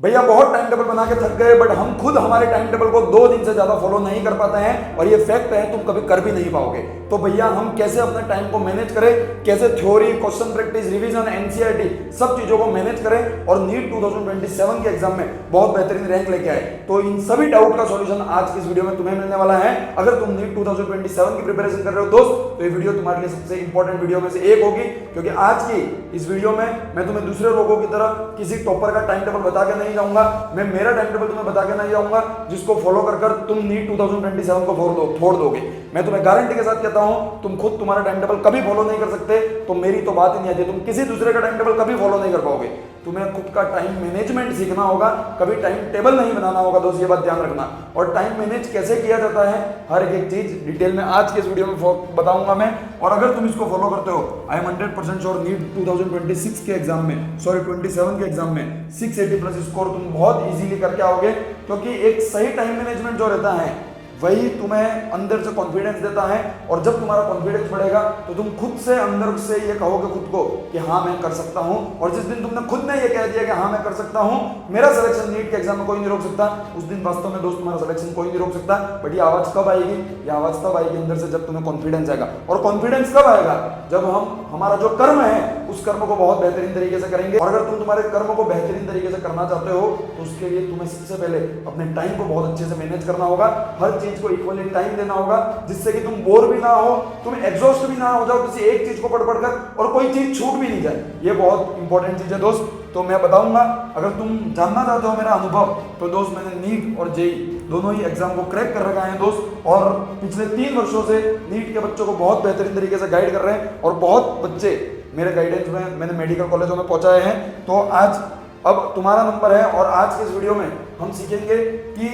भैया बहुत time table बना के थक गए, बट हम खुद हमारे टाइम टेबल को 2 दिन से ज्यादा फॉलो नहीं कर पाते हैं और ये फैक्ट है, तुम कभी कर भी नहीं पाओगे। तो भैया हम कैसे अपने टाइम को मैनेज करें, कैसे theory, question practice, revision, NCERT सब चीजों को मैनेज करें और नीट 2027 के एग्जाम में बहुत बेहतरीन रैंक लेके आए, तो इन सभी डाउट का सॉल्यूशन आज की इस वीडियो में तुम्हें मिलने वाला है। अगर तुम नीट 2027 की प्रिपरेशन कर रहे हो दोस्त, तो ये वीडियो तुम्हारे लिए सबसे इंपॉर्टेंट वीडियो में से एक होगी, क्योंकि आज की इस वीडियो में मैं तुम्हें दूसरे लोगों की तरह किसी टॉपर का टाइम टेबल बता के नहीं जाऊंगा, मैं मेरा टाइम टेबल तुम्हें बता के नहीं जाऊंगा जिसको फॉलो कर तुम नीट 2027 को फोड़ दोगे। मैं तुम्हें गारंटी के साथ कहता हूं, तुम खुद तुम्हारा टाइम टेबल कभी फॉलो नहीं कर सकते तो मेरी तो बात ही नहीं आती, तुम किसी दूसरे का टाइम टेबल कभी फॉलो नहीं कर पाओगे। तुम्हें खुद का टाइम मैनेजमेंट सीखना होगा, कभी टाइम टेबल नहीं बनाना होगा दोस्त, ये बात ध्यान रखना। और टाइम मैनेज कैसे किया जाता है हर एक चीज डिटेल में आज के इस वीडियो में बताऊंगा मैं। और अगर तुम इसको फॉलो करते हो, आई एम 100% श्योर नीट 2026 के एग्जाम में, सॉरी 27 के एग्जाम में 680 प्लस स्कोर तुम बहुत इजीली करके आओगे, क्योंकि एक सही टाइम मैनेजमेंट जो रहता है वही तुम्हें अंदर से कॉन्फिडेंस देता है। और जब तुम्हारा कॉन्फिडेंस बढ़ेगा तो तुम खुद से अंदर से ये कहोगे खुद को कि हाँ मैं कर सकता हूँ। और जिस दिन तुमने खुद ने ये कह दिया कि हाँ मैं कर सकता हूँ, मेरा सिलेक्शन नीट के एग्जाम में कोई नहीं रोक सकता, उस दिन वास्तव में दोस्त तुम्हारा सिलेक्शन कोई नहीं रोक सकता। बट ये आवाज कब आएगी? ये आवाज तब आएगी अंदर से जब तुम्हें कॉन्फिडेंस आएगा। और कॉन्फिडेंस कब आएगा? जब हम हमारा जो कर्म है उस कर्म को बहुत बेहतरीन तरीके से करेंगे। और अगर तुम तुम्हारे कर्म को बेहतरीन तरीके से करना चाहते हो तो उसके लिए तुम्हें सबसे पहले अपने टाइम को बहुत अच्छे से मैनेज करना होगा, हर चीज को इक्वली टाइम देना होगा, जिससे कि तुम बोर भी ना हो, तुम एग्जॉस्ट भी ना हो जाओ किसी एक चीज को पढ़ कर और कोई चीज छूट भी नहीं जाए। ये बहुत इंपॉर्टेंट चीज है दोस्त। तो मैं बताऊंगा, अगर तुम जानना चाहते हो मेरा अनुभव, तो दोस्त मैंने नीट और जेई दोनों ही एग्जाम को क्रैक कर रखा है दोस्त, और पिछले 3 वर्षों से नीट के बच्चों को बहुत बेहतरीन तरीके से गाइड कर रहे हैं और बहुत बच्चे मेरे गाइडेंस में मैंने मेडिकल कॉलेजों में पहुंचाए हैं। तो आज अब तुम्हारा नंबर है और आज के इस वीडियो में हम सीखेंगे कि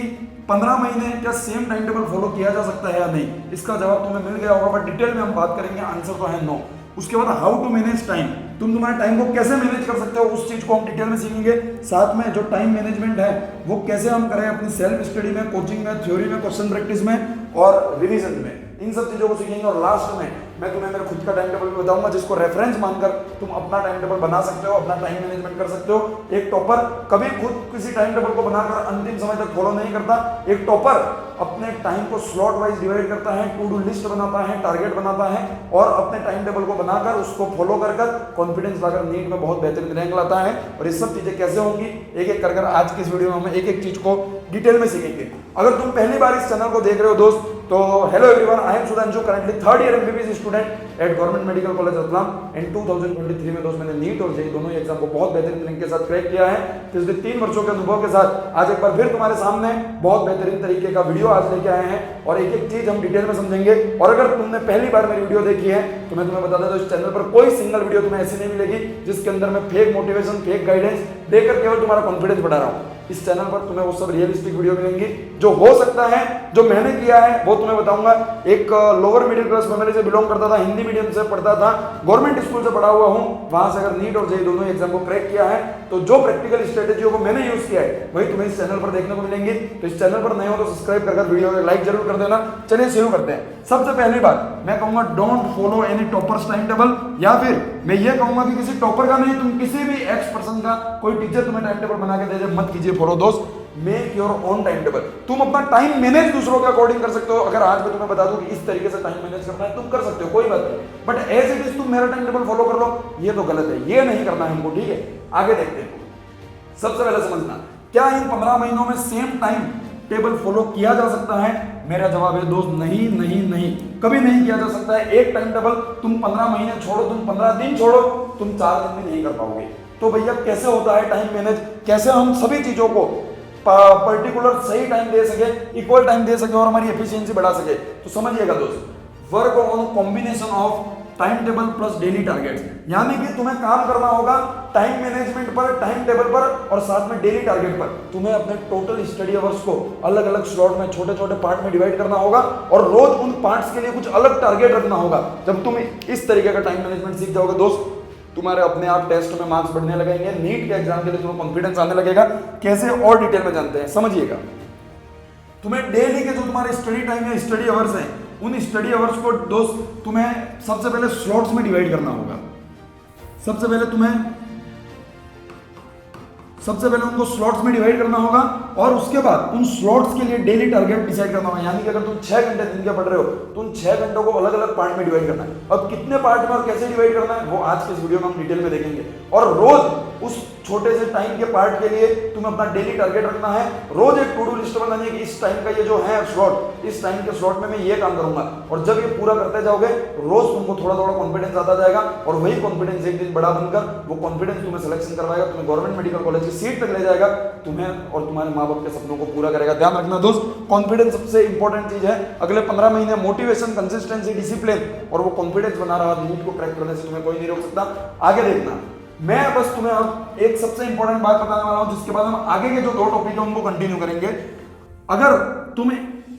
15 महीने क्या सेम टाइम टेबल फॉलो किया जा सकता है या नहीं। इसका जवाब तुम्हें मिल गया होगा, बट डिटेल में हम बात करेंगे, आंसर तो है नो। उसके बाद हाउ टू मैनेज टाइम, तुम तुम्हारे टाइम को कैसे मैनेज कर सकते हो उस चीज को हम डिटेल में सीखेंगे। साथ में जो टाइम मैनेजमेंट है वो कैसे हम करें अपनी सेल्फ स्टडी में, कोचिंग में, थ्योरी में, क्वेश्चन प्रैक्टिस में और रिवीजन में, इन सब चीजों को सीखेंगे। और लास्ट में मैं तुम्हें मेरे खुद का टाइम टेबल भी बताऊंगा, जिसको रेफरेंस मानकर तुम अपना टाइम टेबल बना सकते हो, अपना टाइम मैनेजमेंट कर सकते हो। एक टॉपर कभी खुद किसी टाइम टेबल को बनाकर अंतिम समय तक फॉलो नहीं करता, एक टॉपर अपने टाइम को स्लॉट वाइज डिवाइड करता है, टू डू लिस्ट बनाता है, टारगेट बनाता है और अपने टाइम टेबल को बनाकर उसको फॉलो कर कॉन्फिडेंस लाकर नीट में बहुत बेहतरीन रैंक लाता है। और ये सब चीजें कैसे होंगी एक एक कर आज की इस वीडियो में हम एक एक चीज को डिटेल में सीखेंगे। अगर तुम पहली बार इस चैनल को देख रहे हो दोस्त, तो hello everyone, I am Sudhanshu, currently 3rd year MBBS student at government medical college Ratlam. And 2023 में दोस्त मैंने नीट और जेईई दोनों ही एग्जाम को बहुत बेहतरीन रैंक के साथ क्रैक किया है। पिछले 3 वर्षों के अनुभव के साथ आज एक बार फिर तुम्हारे सामने बहुत बेहतरीन तरीके का वीडियो आज लेके आए हैं और एक एक चीज हम डिटेल में समझेंगे। और अगर तुमने पहली बार मेरी वीडियो देखी है तो मैं तुम्हें बता देता हूं, इस चैनल पर कोई सिंगल वीडियो तुम्हें ऐसी नहीं मिलेगी जिसके अंदर मैं फेक मोटिवेशन, फेक गाइडेंस देकर केवल तुम्हारा कॉन्फिडेंस बढ़ा रहा हूं। इस चैनल पर तुम्हें वो सब रियलिस्टिक वीडियो मिलेंगी जो हो सकता है, जो मैंने किया है वो तुम्हें बताऊंगा। एक लोअर मिडिल क्लास फैमिली से बिलोंग करता था, हिंदी मीडियम से पढ़ता था, गवर्नमेंट स्कूल से पढ़ा हुआ हूं, वहां से अगर नीट और जेईई दोनों एग्जाम को क्रैक किया है तो जो प्रैक्टिकल स्ट्रेटेजियों को मैंने यूज किया है वही तुम्हें इस चैनल पर देखने को मिलेंगी। तो इस चैनल पर नए हो तो सब्सक्राइब कर वीडियो को लाइक जरूर कर देना। चलिए शुरू करते हैं। सबसे पहली बात मैं कहूंगा, don't follow any toppers time table, या फिर मैं ये कहूंगा कि किसी टॉपर का नहीं, तुम किसी भी एक्स पर्सन का, कोई टीचर तुम्हें टाइम टेबल बना के दे दे, मत कीजिए फॉलो दोस्त। Make your own time table. तुम अपना टाइम मैनेज दूसरों के अकॉर्डिंग कर सकते हो। अगर आज मैं तुम्हें बता दूं कि इस तरीके से टाइम मैनेज करना है, तुम कर सकते हो, कोई बात नहीं, बट एज इट इज तुम मेरा टाइम टेबल फॉलो कर लो, ये तो गलत है, ये नहीं करना है हमको, ठीक है। आगे देखते हैं। सबसे पहले समझना, क्या इन 15 महीनों में सेम टाइम टेबल फॉलो किया जा सकता है? मेरा जवाब है दोस्त, नहीं नहीं नहीं, कभी नहीं किया जा सकता है। एक टाइम टेबल तुम 15 महीने छोड़ो, तुम 15 दिन छोड़ो, तुम 4 दिन में नहीं कर पाओगे। तो भैया कैसे होता है टाइम मैनेज, कैसे हम सभी चीजों को पर्टिकुलर सही टाइम दे सके, इक्वल टाइम दे सके और हमारी एफिशिएंसी बढ़ा सके? तो समझिएगा दोस्त, work on combination of time table plus daily targets, यानी कि तुम्हें काम करना होगा टाइम मैनेजमेंट पर, टाइम टेबल पर और साथ में डेली टारगेट पर। तुम्हें अपने टोटल स्टडी अवर्स को अलग अलग स्लॉट में, छोटे छोटे पार्ट में डिवाइड करना होगा और रोज उन पार्ट्स के लिए कुछ अलग टारगेट रखना होगा। जब तुम इस तरीके का टाइम मैनेजमेंट सीख जाओगे दोस्त, तुम्हारे अपने आप टेस्ट में मार्क्स बढ़ने लगेंगे, नीट के एग्जाम के लिए तुम्हें कॉन्फिडेंस आने लगेगा। कैसे और डिटेल में जानते हैं, समझिएगा। तुम्हें डेली के जो तुम्हारे स्टडी टाइम है, स्टडी अवर्स हैं, उन स्टडी अवर्स को दोस्त तुम्हें सबसे पहले स्लॉट्स में डिवाइड करना होगा। सबसे पहले तुम्हें सबसे पहले उनको स्लॉट्स में डिवाइड करना होगा और उसके बाद उन स्लॉट्स के लिए डेली टारगेट डिसाइड करना होगा। यानी कि अगर तुम 6 घंटे दिन के पढ़ रहे हो तो उन 6 घंटों को अलग अलग पार्ट में डिवाइड करना है। अब कितने पार्ट में और कैसे डिवाइड करना है वो आज के इस वीडियो में हम डिटेल में देखेंगे। और रोज उस छोटे से टाइम के पार्ट के लिए तुम्हें अपना डेली टारगेट रखना है। रोज एक टू डू लिस्ट बनानी है कि इस टाइम का ये जो है स्लॉट, इस टाइम के स्लॉट में मैं ये काम करूंगा। और जब ये पूरा करते जाओगे रोज तुमको थोड़ा थोड़ा कॉन्फिडेंस आता जाएगा और वही कॉन्फिडेंस एक दिन बड़ा बनकर वो कॉन्फिडेंस तुम्हें सिलेक्शन करवाएगा, तुम्हें गवर्नमेंट मेडिकल कॉलेज की सीट तक ले जाएगा, तुम्हें और तुम्हारे माँ बाप के सपनों को पूरा करेगा। ध्यान रखना दोस्त, कॉन्फिडेंस सबसे इंपॉर्टेंट चीज है। अगले 15 महीने मोटिवेशन, कंसिस्टेंसी, डिसिप्लिन और वो कॉन्फिडेंस बना रहा, नीट को क्रैक करने से तुम्हें कोई नहीं रोक सकता। आगे देखना, मैं बस तुम्हें अब एक सबसे इंपॉर्टेंट बात बताने वाला हूं जिसके बाद हम आगे के जो 2 टॉपिक है उनको कंटिन्यू करेंगे। अगर तुम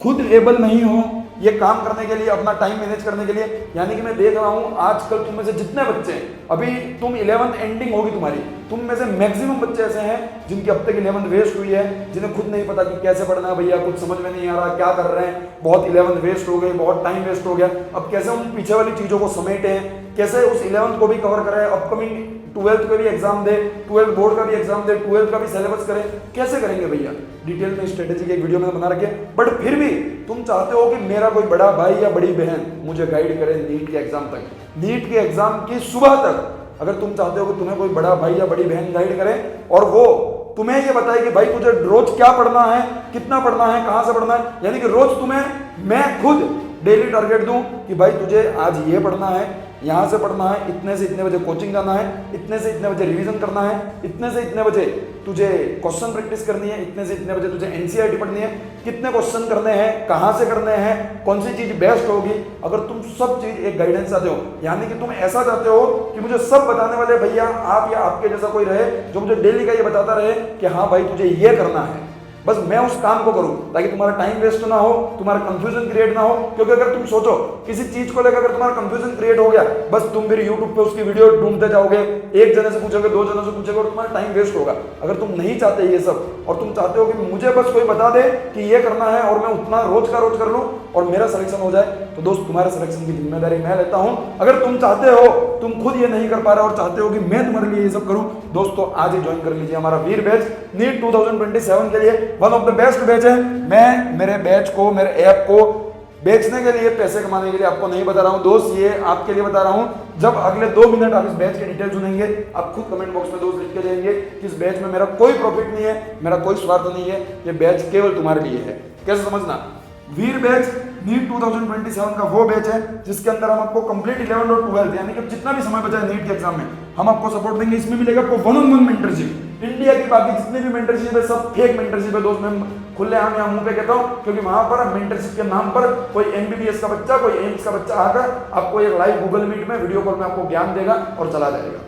खुद एबल नहीं हो ये काम करने के लिए, अपना टाइम मैनेज करने के लिए, यानी कि मैं देख रहा हूं आजकल तुम में से जितने बच्चे हैं, अभी तुम 11th एंडिंग होगी तुम्हारी, तुम में से मैक्सिमम बच्चे ऐसे हैं जिनकी अब तक 11th वेस्ट हुई है, जिन्हें खुद नहीं पता कि कैसे पढ़ना है, भैया कुछ समझ में नहीं आ रहा क्या कर रहे हैं, बहुत 11th वेस्ट हो गई, बहुत टाइम वेस्ट हो गया। अब कैसे हम पीछे वाली चीजों को समेटे, कैसे उस 11th को भी कवर करें, अपकमिंग 12th का भी एग्जाम दे, 12th बोर्ड का भी एग्जाम दे, 12th का भी सिलेबस करें, कैसे करेंगे भैया? डिटेल में स्ट्रेटेजी की एक वीडियो में बना रखे। बट फिर भी तुम चाहते हो कि मेरा कोई बड़ा भाई या बड़ी बहन मुझे गाइड करे नीट के एग्जाम तक, नीट के एग्जाम की सुबह तक। अगर तुम चाहते हो कि तुम्हें कोई बड़ा भाई या बड़ी बहन गाइड करे और वो तुम्हें ये बताए कि भाई तुझे रोज क्या पढ़ना है, कितना पढ़ना है, कहां से पढ़ना है, यानी कि रोज तुम्हें मैं खुद डेली टारगेट दूं कि भाई तुझे आज ये पढ़ना है, यहां से पढ़ना है, इतने से इतने बजे कोचिंग जाना है, इतने से इतने बजे रिवीजन करना है, इतने से इतने बजे तुझे क्वेश्चन प्रैक्टिस करनी है, इतने से इतने बजे तुझे एनसीईआरटी पढ़नी है, कितने क्वेश्चन करने हैं, कहां से करने हैं, कौन सी चीज बेस्ट होगी। अगर तुम सब चीज एक गाइडेंस चाहते हो, यानी कि तुम ऐसा चाहते हो कि मुझे सब बताने वाले भैया आप या आपके जैसा कोई रहे जो मुझे डेली का ये बताता रहे कि हाँ भाई तुझे ये करना है, बस मैं उस काम को करूं ताकि तुम्हारा टाइम वेस्ट ना हो, तुम्हारा कंफ्यूजन क्रिएट ना हो। क्योंकि अगर तुम सोचो किसी चीज को लेकर अगर तुम्हारा कंफ्यूजन क्रिएट हो गया, बस तुम फिर यूट्यूब पे उसकी वीडियो ढूंढते जाओगे, एक जने से पूछोगे, 2 जनों से पूछोगे और तुम्हारा टाइम वेस्ट होगा। अगर तुम नहीं चाहते ये सब और तुम चाहते हो कि मुझे बस कोई बता दे कि ये करना है और मैं उतना रोज का रोज कर लूं और मेरा सिलेक्शन हो जाए, तो दोस्त तुम्हारे सिलेक्शन की जिम्मेदारी मैं लेता हूं। अगर तुम चाहते हो, तुम खुद ये नहीं कर पा रहे और चाहते हो कि मैं तुम्हारे लिए ये सब करूं, दोस्तों आज ही ज्वाइन कर लीजिए हमारा वीर बैच नीट 2027 के लिए। One of the best batch है। मैं मेरे बैच को, मेरे ऐप को बेचने के लिए, पैसे कमाने के लिए आपको नहीं बता रहा हूं दोस्त, ये आपके लिए बता रहा हूं। जब अगले 2 मिनट आप इस बैच के डिटेल सुनेंगे, आप खुद कमेंट बॉक्स में दोस्त लिख के जाएंगे कि इस बैच में मेरा कोई प्रॉफिट नहीं है, मेरा कोई स्वार्थ नहीं है, ये बैच केवल तुम्हारे लिए है। कैसे समझना? वीर बैच नीट 2027 का वो बैच है जिसके अंदर हम आपको कंप्लीट 11th और 12th यानी कि जितना भी समय बचा है नीट के एग्जाम में, हम आपको सपोर्ट देंगे। इसमें मिलेगा आपको 1-on-1 मेंटरशिप। इंडिया की बाकी जितनी भी मेंटरशिप है सब फेक मेंटरशिप है दोस्त, मैं खुलेआम यहाँ मुंह पे कहता हूँ, क्योंकि वहां पर मेंटरशिप के नाम पर कोई एमबीबीएस का बच्चा, कोई एम्स का बच्चा आकर आपको एक लाइव गूगल मीट में, वीडियो कॉल में आपको ज्ञान देगा और चला जाएगा।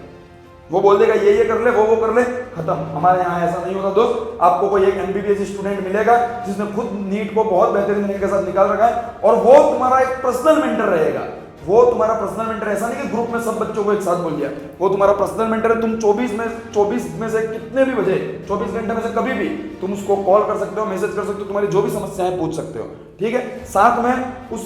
वो बोल देगा ये कर ले, वो कर ले, खत्म। हमारे यहाँ ऐसा नहीं होता दोस्त। आपको कोई एक एमबीबीएस स्टूडेंट मिलेगा जिसने खुद नीट को बहुत बेहतरीन तरीके के साथ निकाल रखा है और वो तुम्हारा एक पर्सनल मेंटर रहेगा। वो तुम्हारा पर्सनल मेंटर, ऐसा नहीं कि ग्रुप में सब बच्चों को एक साथ बोल दिया, वो तुम्हारा पर्सनल मेंटर है। तुम 24 में से कितने भी बजे, 24 घंटे में से कभी भी तुम उसको कॉल कर सकते हो, मैसेज कर सकते हो, तुम्हारी जो भी समस्याएं पूछ सकते हो, ठीक है। साथ में उस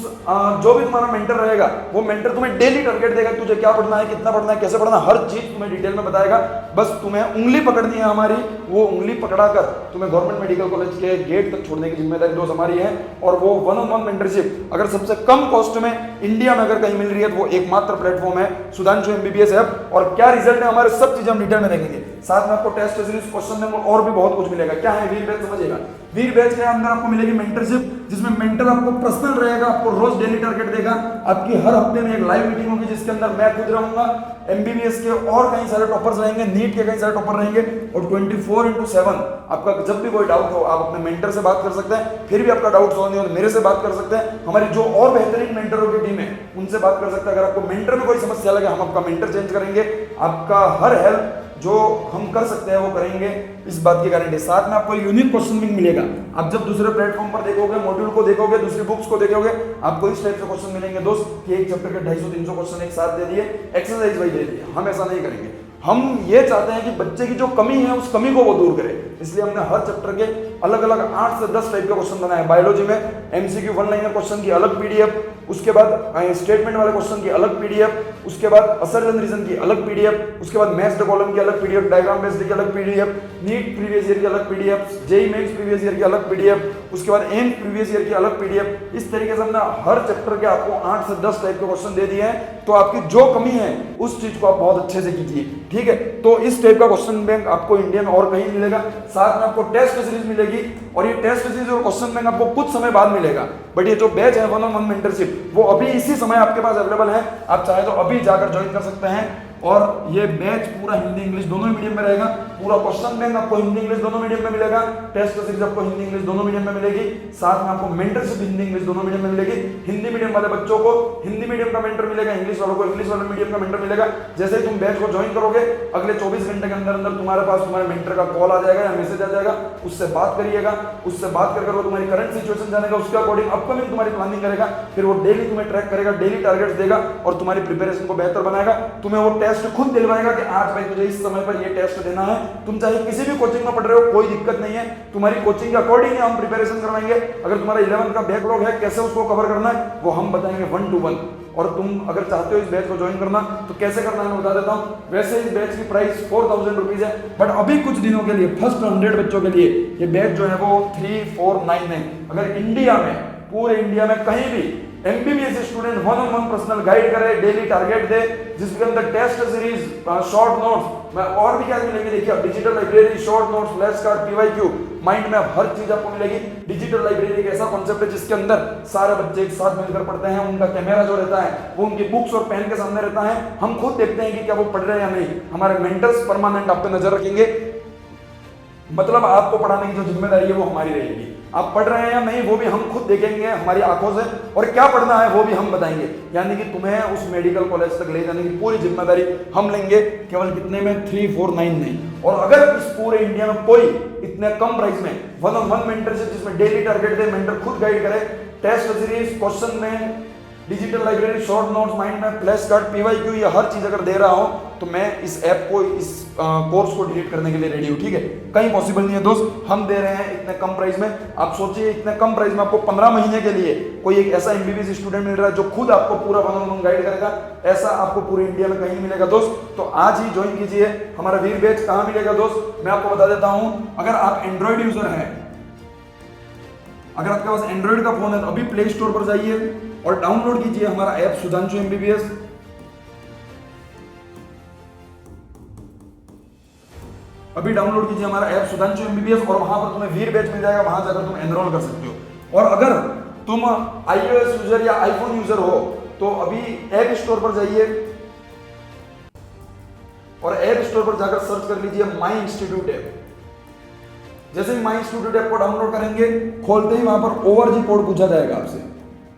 जो भी तुम्हारा मेंटर रहेगा वो मेंटर तुम्हें डेली टारगेट देगा, तुझे क्या पढ़ना है, कितना पढ़ना है, कैसे पढ़ना है, हर चीज तुम्हें डिटेल में बताएगा। बस तुम्हें उंगली पकड़नी है हमारी, वो उंगली पकड़ाकर तुम्हें गवर्नमेंट मेडिकल कॉलेज के गेट तक छोड़ने की जिम्मेदारी दोस्त हमारी है। और वो 1-on-1 मेंटरशिप अगर सबसे कम कॉस्ट में इंडिया में अगर कहीं मिल रही है तो वो एकमात्र प्लेटफॉर्म है सुधांशु एमबीबीएस ऐप। और क्या रिजल्ट है हमारे, सब चीजें हम डिटेल में देखेंगे। साथ में आपको टेस्ट सीरीज, क्वेश्चन बैंक और भी बहुत कुछ मिलेगा। क्या है वीर बैच, समझिएगा। वीर बैच के अंदर आपको मिलेगी मेंटरशिप, जिसमें मेंटर आपको पर्सनल रहेगा, आपको रोज डेली टारगेट देगा। आपकी हर हफ्ते में एक लाइव मीटिंग होगी जिसके अंदर मैं खुद रहूंगा, एमबीबीएस के और कई सारे टॉपर्स रहेंगे, नीट के कई सारे टॉपर रहेंगे। और 24/7 आपका जब भी कोई डाउट हो आप अपने मेंटर से बात कर सकते हैं। फिर भी आपका डाउट सॉल्व नहीं हो तो मेरे से बात कर सकते हैं। हमारी जो और बेहतरीन मेंटरों की टीम है उनसे बात कर सकते हैं। अगर आपको मेंटर में कोई समस्या लगे, हम आपका मेंटर चेंज करेंगे। आपका हर हेल्प जो हम कर सकते हैं वो करेंगे, इस बात की गारंटी। साथ में आपको यूनिक क्वेश्चन भी मिलेगा। आप जब दूसरे प्लेटफॉर्म पर देखोगे, मॉड्यूल को देखोगे, दूसरी बुक्स को देखोगे, आपको इस टाइप से क्वेश्चन मिलेंगे दोस्त कि एक चैप्टर के 250-300 क्वेश्चन एक साथ दे दिए, एक्सरसाइज वाइज दे दिए। हम ऐसा नहीं करेंगे। हम ये चाहते हैं कि बच्चे की जो कमी है उस कमी को वो दूर करे। इसलिए हमने हर चैप्टर के अलग अलग 8 से 10 टाइप के क्वेश्चन बनाए। बायोलॉजी में एमसीक्यू वन लाइनर क्वेश्चन की अलग पीडीएफ, उसके बाद स्टेटमेंट वाले क्वेश्चन की अलग पीडीएफ, उसके बाद असर्शन रीजन की अलग पीडीएफ, उसके बाद मैच्ड कॉलम की अलग पीडीएफ, डायग्राम बेस्ड की अलग पीडीएफ, नीट प्रीवियस ईयर की अलग PDF, JEE mains previous year की अलग पीडीएफ, उसके बाद एम्स प्रीवियस ईयर की अलग पीडीएफ। इस तरीके से हमने हर चैप्टर के आपको 8 से 10 टाइप के क्वेश्चन दे दिए हैं। तो आपकी जो कमी है उस चीज को आप बहुत अच्छे से कीजिए, ठीक है। तो इस टाइप का क्वेश्चन बैंक आपको इंडिया में और कहीं मिलेगा। साथ में आपको टेस्ट सीरीज मिलेगी, और ये टेस्ट सीरीज और क्वेश्चन बैंक आपको कुछ समय बाद मिलेगा। बट ये जो बैच है 1-on-1 मेंटरशिप वो अभी इसी समय आपके पास अवेलेबल है। आप चाहे तो अभी जाकर ज्वाइन कर सकते हैं। और ये बैच पूरा हिंदी इंग्लिश दोनों ही मीडियम में रहेगा। पूरा क्वेश्चन बैंक आपको हिंदी इंग्लिश दोनों मीडियम में मिलेगा। टेस्ट सीरीज आपको हिंदी इंग्लिश दोनों मीडियम में मिलेगी। साथ में आपको मेंटरशिप हिंदी इंग्लिश दोनों मीडियम में मिलेगी। हिंदी मीडियम वाले बच्चों को हिंदी मीडियम का मेंटर मिलेगा, इंग्लिश वालों को इंग्लिश वाले मीडियम का मेंटर मिलेगा। जैसे ही तुम बैच को ज्वाइन करोगे अगले 24 घंटे के अंदर अंदर तुम्हारे पास तुम्हारे मेंटर का कॉल आ जाएगा या मैसेज आ जाएगा। उससे बात करिएगा, उससे बात कर वो तुम्हारी करंट सिचुएशन जानेगा, उसके अकॉर्डिंग अपकमिंग तुम्हारी प्लानिंग करेगा। फिर वो डेली तुम्हें ट्रैक करेगा, डेली टारगेट्स देगा और तुम्हारी प्रिपरेशन को बेहतर बनाएगा। तुम्हें वो टेस्ट खुद दिलवाएगा कि आज भाई तुझे इस समय पर ये टेस्ट देना है। तुम चाहे किसी भी कोचिंग में पढ़ रहे हो कोई दिक्कत नहीं है, तुम्हारी कोचिंग के अकॉर्डिंग हम प्रिपरेशन करवाएंगे। अगर तुम्हारा 11th का बैकलॉग है कैसे उसको कवर करना है वो हम बताएंगे 1-to-1। और तुम अगर चाहते हो इस बैच को ज्वाइन करना तो कैसे करना है मैं बता देता हूँ। वैसे इस बैच की प्राइस 4000 रुपीज है, बट अभी कुछ दिनों के लिए फर्स्ट 100 बच्चों के लिए ये बैच जो है वो 349 है। अगर इंडिया में पूरे इंडिया में कहीं भी MBBS student 1-on-1 personal guide करे, डेली टारगेट दे, जिसके अंदर टेस्ट सीरीज, शॉर्ट नोट्स में और भी क्या मिलेंगे देखिए, digital library, short notes, flash card, PYQ, mind map, हर चीज आपको मिलेगी। डिजिटल लाइब्रेरी एक ऐसा कॉन्सेप्ट है जिसके अंदर सारे बच्चे एक साथ मिलकर पढ़ते हैं। उनका कैमरा जो रहता है वो उनकी बुक्स और पेन के सामने रहता है। हम खुद देखते हैं कि क्या वो पढ़ रहे हैं या नहीं। हमारे मेंटर्स परमानेंट आप पे नजर रखेंगे। मतलब आपको पढ़ाने की जो जिम्मेदारी है वो हमारी रहेगी। आप पढ़ रहे हैं या नहीं वो भी हम खुद देखेंगे हमारी आंखों से, और क्या पढ़ना है वो भी हम बताएंगे। यानी कि तुम्हें उस मेडिकल कॉलेज तक ले जाने की पूरी जिम्मेदारी हम लेंगे। केवल कितने में? 349 नहीं। और अगर इस पूरे इंडिया में कोई इतने कम प्राइस में 1-on-1 मेंटरशिप जिसमें डेली टारगेट दे, मेंटर खुद गाइड करे, टेस्ट सीरीज, क्वेश्चन में, digital library, short notes, mind map, flash card, PYQ, ये हर चीज अगर दे रहा हूं तो मैं इस ऐप को, इस कोर्स को डिलीट करने के लिए रेडी हूं, ठीक है। कहीं पॉसिबल नहीं है दोस्त, हम दे रहे हैं इतने कम प्राइस में। आप सोचिए इतने कम प्राइस में आपको 15 महीने के लिए कोई एक ऐसा एमबीबीएस स्टूडेंट मिल रहा है जो खुद आपको पूरा 1-on-1 गाइड करेगा। ऐसा आपको पूरे इंडिया में कहीं नहीं मिलेगा दोस्त। तो आज ही ज्वाइन कीजिए हमारा वीर बैच। कहां मिलेगा दोस्त मैं आपको बता देता हूं। अगर आप एंड्रॉइड यूजर हैं, अगर आपके पास एंड्रॉइड का फोन है तो अभी प्ले स्टोर पर जाइए और डाउनलोड कीजिए हमारा ऐप सुधांशु एमबीबीएस। अभी डाउनलोड कीजिए हमारा ऐप सुधांशु एमबीबीएस और वहां पर तुम्हें वीर बैच मिल जाएगा। वहां जाकर तुम एनरोल कर सकते हो। और अगर तुम आईओएस यूजर या आईफोन यूजर हो तो अभी ऐप स्टोर पर जाइए और ऐप स्टोर पर जाकर सर्च कर लीजिए माई इंस्टीट्यूट ऐप। जैसे ही माई इंस्टीट्यूट ऐप को डाउनलोड करेंगे, खोलते ही वहां पर ORG कोड पूछा जाएगा आपसे।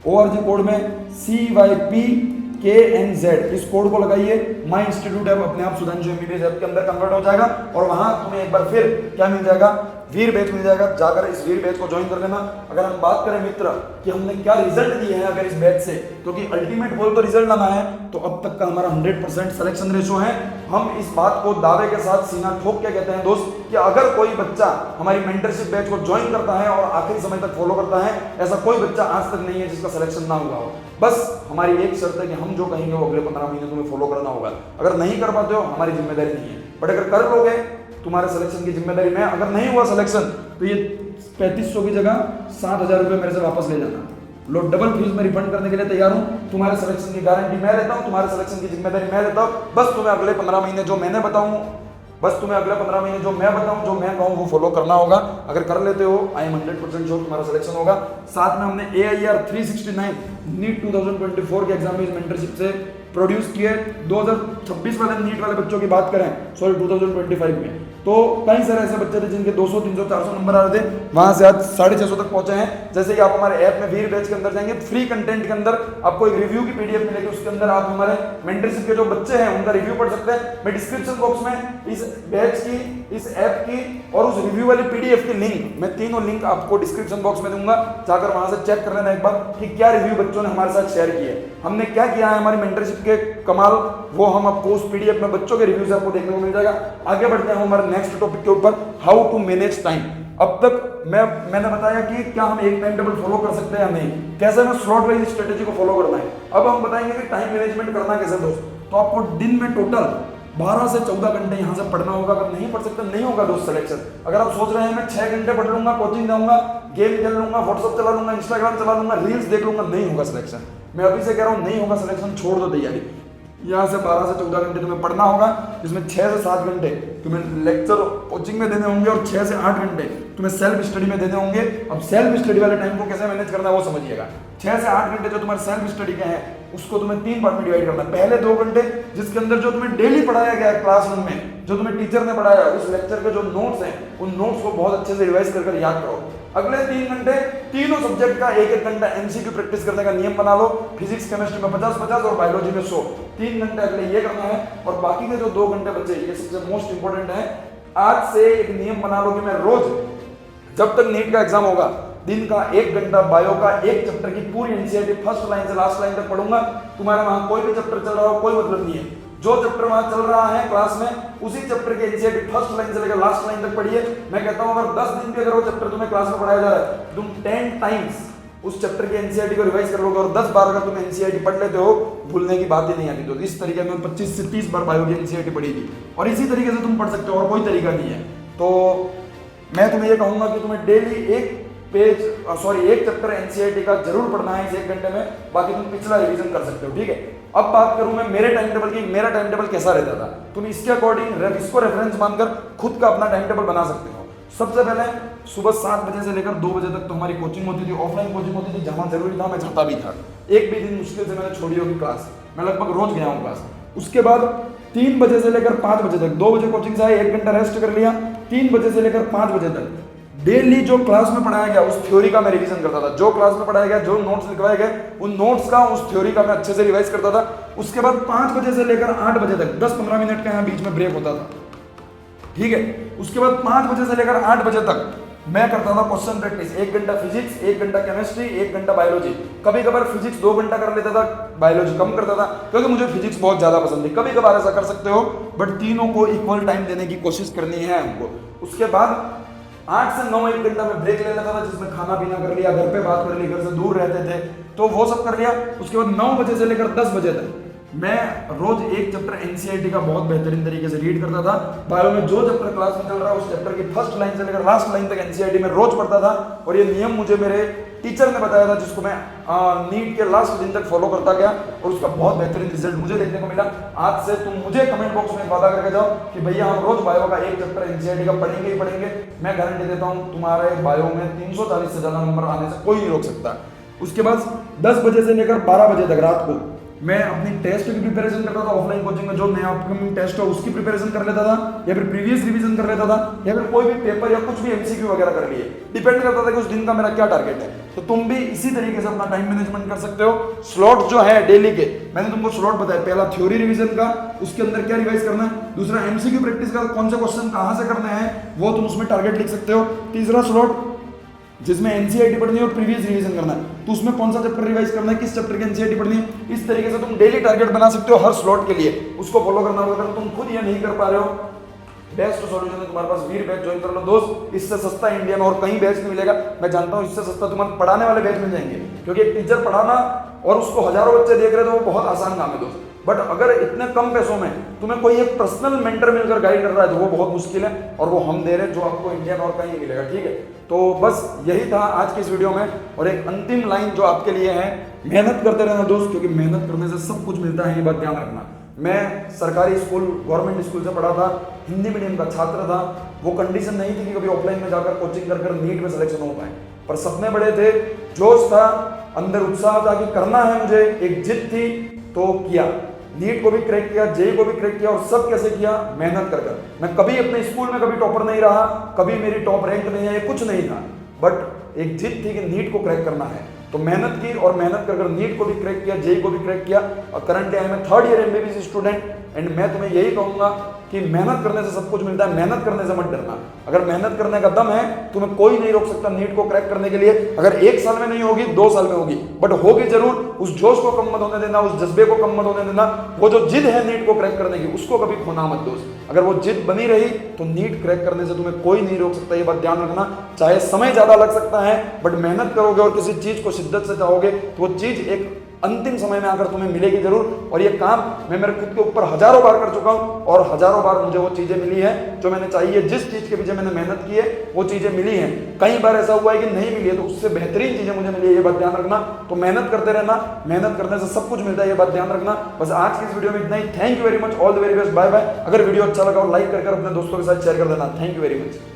ORG कोड में CYPKNZ इस कोड को लगाइए। माई इंस्टीट्यूट ऐप अपने आप सुधांशु एमबीबीएस ऐप के अंदर कन्वर्ट हो जाएगा और वहां तुम्हें एक बार फिर क्या मिल जाएगा? वीर बैच मिल जाएगा। जाकर इस वीर बैच को ज्वाइन कर लेना। अगर हम बात करें मित्र कि हमने क्या रिजल्ट दिए हैं अगर इस बैच से, क्योंकि अल्टीमेट गोल तो रिजल्ट लाना है, तो अब तक का हमारा 100% सिलेक्शन रेशो है। हम इस बात को दावे के साथ सीना ठोक के कहते हैं दोस्त कि अगर कोई बच्चा हमारी मेंटरशिप बैच को ज्वाइन करता है और आखिरी समय तक फॉलो करता है, ऐसा कोई बच्चा आज तक नहीं है जिसका सिलेक्शन ना हुआ हो। बस हमारी एक शर्त है कि हम जो कहेंगे वो अगले 15 महीने तुम्हें फॉलो करना होगा। अगर नहीं कर पाते हो हमारी जिम्मेदारी नहीं है, बट अगर कर लोगे तुम्हारे सिलेक्शन की जिम्मेदारी मैं। अगर नहीं हुआ सिलेक्शन तो ये 3500 की जगह 7000 रुपये मेरे से वापस ले जाना। लो डबल फीस में रिफंड करने के लिए तैयार हूं। तुम्हारे सिलेक्शन की गारंटी मैं लेता हूं, तुम्हारे सिलेक्शन की जिम्मेदारी मैं लेता हूं। बस तुम्हें अगले 15 महीने जो मैंने बताऊं, बस तुम्हें अगले 15 महीने जो मैं बताऊं, जो मैं कहूं वो फॉलो करना होगा। अगर कर लेते हो आई एम 100% श्योर तुम्हारा सिलेक्शन होगा। साथ में हमने AIR 369 नीट 2024 के एग्जाम में मेंटरशिप से प्रोड्यूस किए। 2026 वाले नीट वाले बच्चों की बात करें, सॉरी 2025 में, तो कई सारे ऐसे बच्चे थे जिनके 200, 300, 400 नंबर आ रहे थे। वहां से आज 650 तक पहुंचे हैं। जैसे कि आप हमारे ऐप में वीर बैच के अंदर जाएंगे, फ्री कंटेंट के अंदर आपको एक रिव्यू की PDF मिलेगी। उसके अंदर आप हमारे मेंटरशिप के जो बच्चे हैं उनका रिव्यू पढ़ सकते हैं। मैं डिस्क्रिप्शन बॉक्स में इस बैच की, इस ऐप की और उस रिव्यू वाली PDF की लिंक, मैं तीनों लिंक आपको डिस्क्रिप्शन बॉक्स में दूंगा। जाकर वहां से चेक कर लेना एक बार कि क्या रिव्यू बच्चों ने हमारे साथ शेयर किए, हमने क्या किया है हमारी मेंटरशिप के कमाल, वो हम आपको उस पीडीएफ में बच्चों के रिव्यू से आपको देखने को मिल जाएगा। आगे बढ़ते हैं हमारे नेक्स्ट टॉपिक के ऊपर, हाउ टू मैनेज टाइम। अब तक मैंने बताया कि क्या हम एक टाइम टेबल फॉलो कर सकते हैं या नहीं, कैसे हमें स्लॉट वाइज स्ट्रेटेजी को फॉलो करना है। अब हम बताएंगे कि टाइम मैनेजमेंट करना कैसे दोस्त। तो आपको दिन में टोटल 12 से 14 घंटे यहाँ से पढ़ना होगा। अगर नहीं पढ़ सकते नहीं होगा दोस्त सिलेक्शन। अगर आप सोच रहे हैं मैं 6 घंटे पढ़ लूंगा, कोचिंग जाऊंगा, गेम खेल लूंगा, व्हाट्सअप चला लूंगा, इंस्टाग्राम चला लूंगा, रील्स देख लूंगा, नहीं होगा सिलेक्शन। मैं अभी से कह रहा हूँ नहीं होगा सिलेक्शन, छोड़ दो तैयारी। यहाँ से 12 से 14 घंटे तुम्हें पढ़ना होगा, जिसमें 6 से 7 घंटे तुम्हें लेक्चर कोचिंग में देने होंगे और 6 से 8 घंटे तुम्हें सेल्फ स्टडी में देने होंगे। अब सेल्फ स्टडी वाले टाइम को कैसे मैनेज करना है वो समझिएगा। 6 से 8 घंटे जो तुम्हारे सेल्फ स्टडी के हैं उसको तुम्हें 3 पार्ट में डिवाइड करना है। पहले 2 घंटे जिसके अंदर जो तुम्हें डेली पढ़ाया गया है क्लासरूम में, जो तुम्हें टीचर ने पढ़ाया उस लेक्चर के जो नोट्स हैं उन नोट्स को बहुत अच्छे से रिवाइज कर याद करो। अगले 3 घंटे तीनों सब्जेक्ट का 1-1 घंटा एमसीक्यू प्रैक्टिस करने का नियम बना लो। फिजिक्स केमिस्ट्री में 50-50 और बायोलॉजी में 100। 3 घंटे अगले ये करना है और बाकी के जो 2 घंटे बचे ये सबसे मोस्ट इंपॉर्टेंट है। आज से एक नियम बना लो कि मैं रोज जब तक नीट का एग्जाम होगा दिन का 1 घंटा बायो का एक चैप्टर की पूरी एनसीईआरटी फर्स्ट लाइन से लास्ट लाइन तक पढ़ूंगा। तुम्हारा वहां कोई भी चैप्टर चल रहा हो कोई मतलब नहीं है, जो चैप्टर वहां चल रहा है क्लास में उसी चैप्टर के एनसीईआरटी फर्स्ट लाइन से लेकर लास्ट लाइन तक पढ़िए। मैं कहता हूं अगर 10 दिन भी अगर वो चैप्टर तुम्हें क्लास में पढ़ाया जा रहा है तुम 10 टाइम्स उस चैप्टर के एनसीईआरटी को रिवाइज कर लोगे और 10 बार अगर तुम एनसीईआरटी पढ़ लेते हो भूलने की बात ही नहीं आती। तो इस तरीके में 25 से 30 बार बायो की एनसीईआरटी पढ़ेगी और इसी तरीके से तुम पढ़ सकते हो और कोई तरीका नहीं है। तो मैं तुम्हें ये कहूंगा कि तुम्हें डेली एक चैप्टर एनसीईआरटी का जरूर पढ़ना है इस 1 घंटे में, बाकी तुम पिछला रिवीजन कर सकते हो। ठीक है, अब बात करूं मैं मेरे टाइम टेबल की। मेरा टाइम टेबल कैसा रहता था, तुम इसके अकॉर्डिंग इसको रेफरेंस मानकर खुद का अपना टाइम टेबल बना सकते हो। सबसे पहले सुबह 7 बजे से लेकर 2 बजे तक तो हमारी कोचिंग होती थी, ऑफलाइन कोचिंग होती थी, जहां जरूरी था मैं जाता भी था। एक भी दिन मुश्किल से मैंने छोड़ी होगी क्लास, मैं लगभग रोज गया हूँ क्लास। उसके बाद 3 बजे से लेकर 5 बजे तक, 2 बजे कोचिंग से आए 1 घंटा रेस्ट कर लिया, 3 बजे से लेकर 5 बजे तक डेली जो क्लास में पढ़ाया गया उस थ्योरी का मैं रिवीजन करता था। जो क्लास में पढ़ाया गया, जो नोट्स लिखवाए गए उन नोट्स का, उस थ्योरी का मैं अच्छे से रिवाइज करता था। उसके बाद 5 बजे से लेकर 8 बजे तक 10-15 मिनट का यहाँ बीच में ब्रेक होता था। ठीक है, उसके बाद 5 बजे से लेकर 8 बजे तक मैं करता था क्वेश्चन प्रैक्टिस। 1 घंटा फिजिक्स, 1 घंटा केमिस्ट्री, 1 घंटा बायोलॉजी। कभी कभार फिजिक्स 2 घंटा कर लेता था, बायोलॉजी कम करता था क्योंकि मुझे फिजिक्स बहुत ज्यादा पसंद है। कभी कभार ऐसा कर सकते हो, बट तीनों को इक्वल टाइम देने की कोशिश करनी है हमको। उसके बाद 8 से 9 1 घंटा में ब्रेक ले लेता था, जिसमें खाना पीना कर लिया, घर पे बात कर ली, घर से दूर रहते थे तो वो सब कर लिया। उसके बाद 9 बजे से लेकर 10 बजे तक मैं रोज एक चैप्टर एनसीईआरटी का बहुत बेहतरीन तरीके से रीड करता था। बायो में जो चैप्टर क्लास में चल रहा है उस चैप्टर की फर्स्ट लाइन से लेकर लास्ट लाइन तक एनसीईआरटी में रोज पढ़ता था। और ये नियम मुझे मेरे टीचर ने बताया था, जिसको मैं नीट के लास्ट दिन तक फॉलो करता गया और उसका बहुत बेहतरीन रिजल्ट मुझे देखने को मिला। आज से तुम मुझे कमेंट बॉक्स में वादा करके जाओ कि भैया हम रोज बायो का एक चैप्टर एनसीईआरटी का पढ़ेंगे ही पढ़ेंगे। मैं गारंटी देता हूँ तुम्हारे बायो में 340 से ज्यादा नंबर आने से कोई नहीं रोक सकता। उसके बाद 10 बजे से लेकर 12 बजे तक रात को मैं अपनी टेस्ट की प्रिपरेशन करता था। ऑफलाइन कोचिंग में जो नया अपकमिंग टेस्ट हो उसकी प्रिपरेशन कर लेता था, या फिर प्रीवियस रिवीजन कर लेता था, या फिर कोई भी पेपर या कुछ भी एमसीक्यू वगैरह कर लिए। डिपेंड करता था कि उस दिन का मेरा क्या टारगेट है। तो तुम भी इसी तरीके से अपना टाइम मैनेजमेंट कर सकते हो। स्लॉट जो है डेली के मैंने तुमको स्लॉट बताया, पहला थ्योरी रिवीजन का, उसके अंदर क्या रिवाइज करना है। दूसरा एमसीक्यू प्रैक्टिस का, कौन से क्वेश्चन कहां से करने हैं वो तुम उसमें टारगेट लिख सकते हो। तीसरा स्लॉट जिसमें एनसीईआरटी पढ़नी है और प्रीवियस रिवीजन करना है, तो उसमें कौन सा चैप्टर रिवाइज करना है, किस चैप्टर की एनसीईआरटी पढ़नी है। इस तरीके से तुम डेली टारगेट बना सकते हो हर स्लॉट के लिए, उसको फॉलो करना होगा। अगर तुम खुद ये नहीं कर पा रहे हो, बेस्ट सॉल्यूशन है तुम्हारे पास वीर बैच ज्वाइन कर लो दोस्त। इससे सस्ता इंडिया में और कहीं बैच नहीं मिलेगा। मैं जानता हूँ इससे सस्ता तुम्हारे पढ़ाने वाले बैच मिल जाएंगे, क्योंकि एक टीचर पढ़ाना और उसको हजारों बच्चे देख रहे हैं तो वो बहुत आसान काम है दोस्त। बट अगर इतने कम पैसों में तुम्हें कोई एक पर्सनल मेंटर मिलकर गाइड कर रहा है तो वो बहुत मुश्किल है, और वो हम दे रहे हैं जो आपको इंडिया में और कहीं नहीं मिलेगा। ठीक है, तो बस यही था आज की इस वीडियो में। और एक अंतिम लाइन जो आपके लिए है, मेहनत करते रहना दोस्त, क्योंकि मेहनत करने से सब कुछ मिलता है, ये बात ध्यान रखना। मैं सरकारी स्कूल, गवर्नमेंट स्कूल से पढ़ा था, हिंदी मीडियम का छात्र था। वो कंडीशन नहीं थी कि कभी ऑफलाइन में जाकर कोचिंग कर नीट में सिलेक्शन हो पाए, पर सपने बड़े थे, जोश था, अंदर उत्साह था कि करना है मुझे, एक जिद थी, तो किया। नीट को भी क्रैक किया, जेई को भी क्रैक किया, और सब कैसे किया, मेहनत कर कर। मैं कभी अपने स्कूल में कभी टॉपर नहीं रहा, कभी मेरी टॉप रैंक नहीं है, कुछ नहीं था, बट एक जिद थी कि नीट को क्रैक करना है, तो मेहनत की, और मेहनत कर नीट को भी क्रैक किया, जेई को भी क्रैक किया, और currently I am 3rd year MBBS student. And मैं तुम्हें यही कहूंगा कि मेहनत करने से सब कुछ मिलता है, मेहनत करने से मत डरना। अगर मेहनत करने का दम है, तुम्हें कोई नहीं रोक सकता नीट को क्रैक करने के लिए। अगर 1 साल में नहीं होगी, 2 साल में होगी, बट होगी जरूर। उस जोश को कम मत होने देना, उस जज्बे को कम मत होने देना। वो जो जिद है नीट को क्रैक करने की, उसको कभी खोना मत दोस्त। अगर वो जिद बनी रही तो नीट क्रैक करने से तुम्हें कोई नहीं रोक सकता, ये बात ध्यान रखना। चाहे समय ज्यादा लग सकता है, बट मेहनत करोगे और किसी चीज को शिद्दत से चाहोगे तो वो चीज एक अंतिम समय में आकर तुम्हें मिलेगी जरूर। और ये काम मैं मेरे खुद के ऊपर हजारों बार कर चुका हूं और हजारों बार मुझे वो चीजें मिली है जो मैंने चाहिए। जिस चीज के पीछे मैंने मेहनत की है वो चीजें मिली हैं। कई बार ऐसा हुआ है कि नहीं मिली है, तो उससे बेहतरीन चीजें मुझे मिली है, ये बात ध्यान रखना। तो मेहनत करते रहना, मेहनत करने से सब कुछ मिलता है, ये बात ध्यान रखना। बस आज की इस वीडियो में इतना ही। Thank you very much, all the very best, bye bye. अगर वीडियो अच्छा लगा और लाइक कर अपने दोस्तों के साथ शेयर कर देना। Thank you very much.